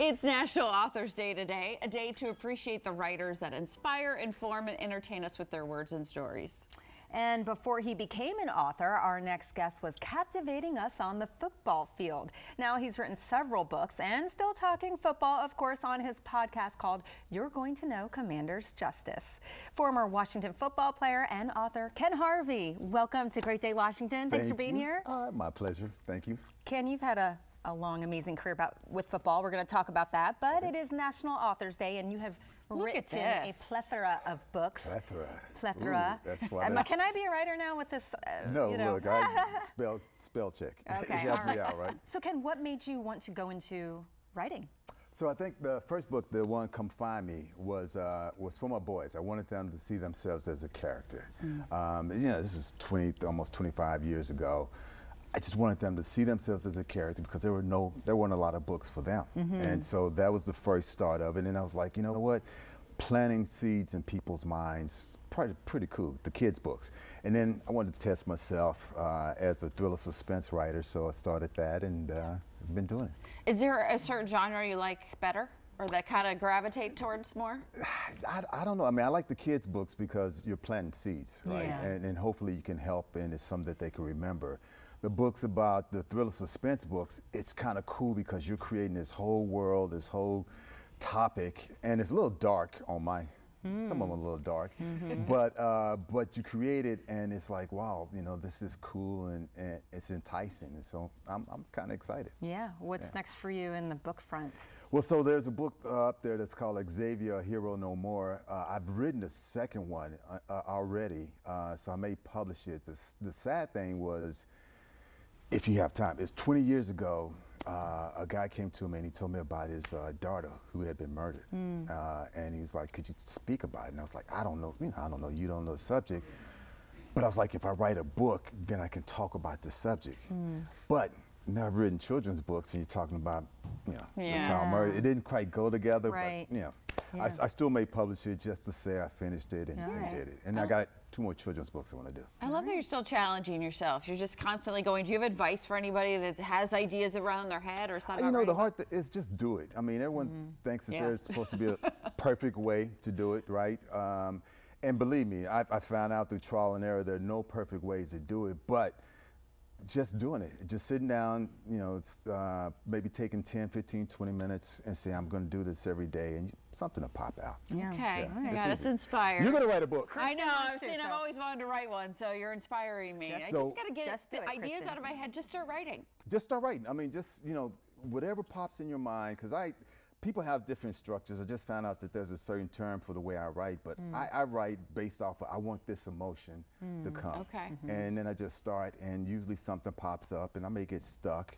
It's National Authors Day today, a day to appreciate the writers that inspire, inform, and entertain us with their words and stories. And before he became an author, our next guest was captivating us on the football field. Now he's written several books and still talking football, of course, on his podcast called You're Going to Know Commander's Justice. Former Washington football player and author Ken Harvey, welcome to Great Day, Washington. Thanks for being here. My pleasure. Thank you. Ken, you've had a long, amazing career with football. We're going to talk about that, but it is National Authors Day, and you have written a plethora of books. Plethora. Ooh, that's why can I be a writer now with this? No, look, I spell check. Okay, Help me out, right? So Ken, what made you want to go into writing? So I think the first book, the one Come Find Me, was for my boys. I wanted them to see themselves as a character. This was almost 25 years ago. I just wanted them to see themselves as a character because there weren't a lot of books for them. And so that was the first start of it. And I was like, you know what? Planting seeds in people's minds, pretty cool, the kids' books. And then I wanted to test myself as a thriller suspense writer, so I started that and I've been doing it. Is there a certain genre you like better? Or that kind of gravitate towards more? I don't know. I mean, I like the kids' books because you're planting seeds, right? Yeah. And hopefully you can help, and it's something that they can remember. The books about the thriller suspense books, it's kind of cool because you're creating this whole world, this whole topic, and it's a little dark on some of them are a little dark, but you create it and it's like, wow, this is cool and it's enticing, and so I'm kind of excited. Yeah, what's next for you in the book front? Well, so there's a book up there that's called Xavier, A Hero No More. I've written the second one already, so I may publish it. The sad thing was, if you have time, it's 20 years ago, a guy came to me and he told me about his daughter who had been murdered. And he was like, could you speak about it? And I was like, I don't know, you don't know the subject. But I was like, if I write a book, then I can talk about the subject. But now I've written children's books and you're talking about, the child murder. It didn't quite go together, right. But I still may publish it just to say I finished it and did it. And I got 2 more children's books I want to do. I love how you're still challenging yourself. You're just constantly going. Do you have advice for anybody that has ideas around their head or something? The hard thing is just do it. I mean, everyone thinks that there's supposed to be a perfect way to do it, right? And believe me, I found out through trial and error there are no perfect ways to do it, but just doing it, just sitting down, maybe taking 10, 15, 20 minutes and say, I'm going to do this every day, and something will pop out. Yeah. Okay, got us inspired. You're going to write a book. I know, I've always wanted to write one, so you're inspiring me. I just got to get the ideas out of my head, just start writing. Just start writing. I mean, whatever pops in your mind, because people have different structures. I just found out that there's a certain term for the way I write, but I write based off of, I want this emotion to come. Okay. And then I just start, and usually something pops up, and I may get stuck,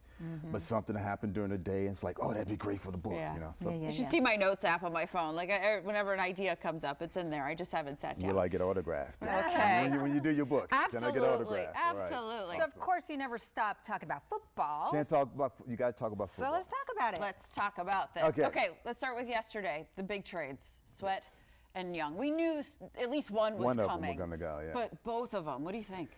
but something happened during the day, and it's like, oh, that'd be great for the book. You should see my notes app on my phone. Like, whenever an idea comes up, it's in there. I just haven't sat down. Will I get autographed? Okay. When you do your book, absolutely. Can I get autographed? Absolutely. Right. So of course you never stop talking about football. You got to talk about football. So let's talk about it. Let's talk about this. Okay, let's start with yesterday, the big trades, Sweat and Young. We knew at least one was coming. One of them were going to go, yeah. But both of them, what do you think?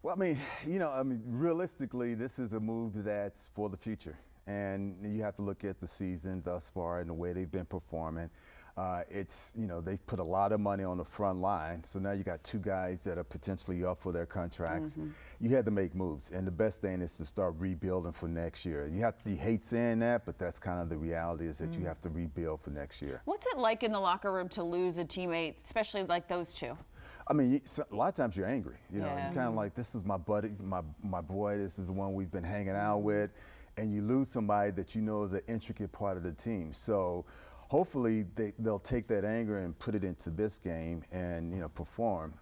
Well, I mean, realistically, this is a move that's for the future. And you have to look at the season thus far and the way they've been performing. They've put a lot of money on the front line. So now you got 2 guys that are potentially up for their contracts. You had to make moves. And the best thing is to start rebuilding for next year. You hate saying that, but that's kind of the reality, is that you have to rebuild for next year. What's it like in the locker room to lose a teammate, especially like those 2? I mean, a lot of times you're angry. You're kind of like, this is my buddy, my boy, this is the one we've been hanging out with. And you lose somebody that you know is an intricate part of the team. So hopefully they'll take that anger and put it into this game and perform.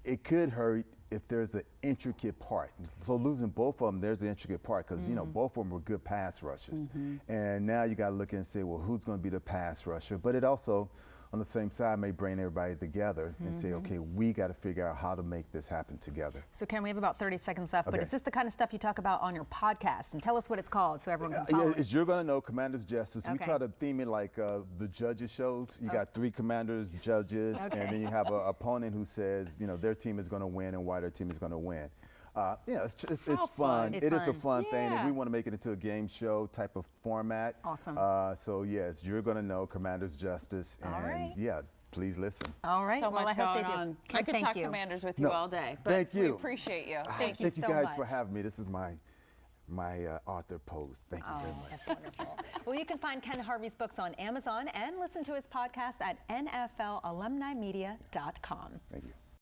It could hurt if there's an intricate part. So losing both of them, there's an intricate part, because both of them were good pass rushers. And now you got to look and say, well, who's going to be the pass rusher? But it also, on the same side, may bring everybody together and say, okay, we got to figure out how to make this happen together. So Ken, we have about 30 seconds left, but is this the kind of stuff you talk about on your podcast? And tell us what it's called so everyone can follow it. You're going to know Commander's Justice. We try to theme it like the judges shows. You got 3 commanders, judges, and then you have an opponent who says, their team is going to win and why their team is going to win. It's fun. It is a fun thing, and we want to make it into a game show type of format. Awesome. So yes, you're gonna know Commander's Justice, and please listen. All right. So well, much I hope going they do. on. I could talk Commanders with you all day. But thank you. We appreciate you. Thank you so much. Thank you guys for having me. This is my author pose. Thank you very much. That's wonderful. Well, you can find Ken Harvey's books on Amazon and listen to his podcast at NFLalumnimedia.com. Thank you.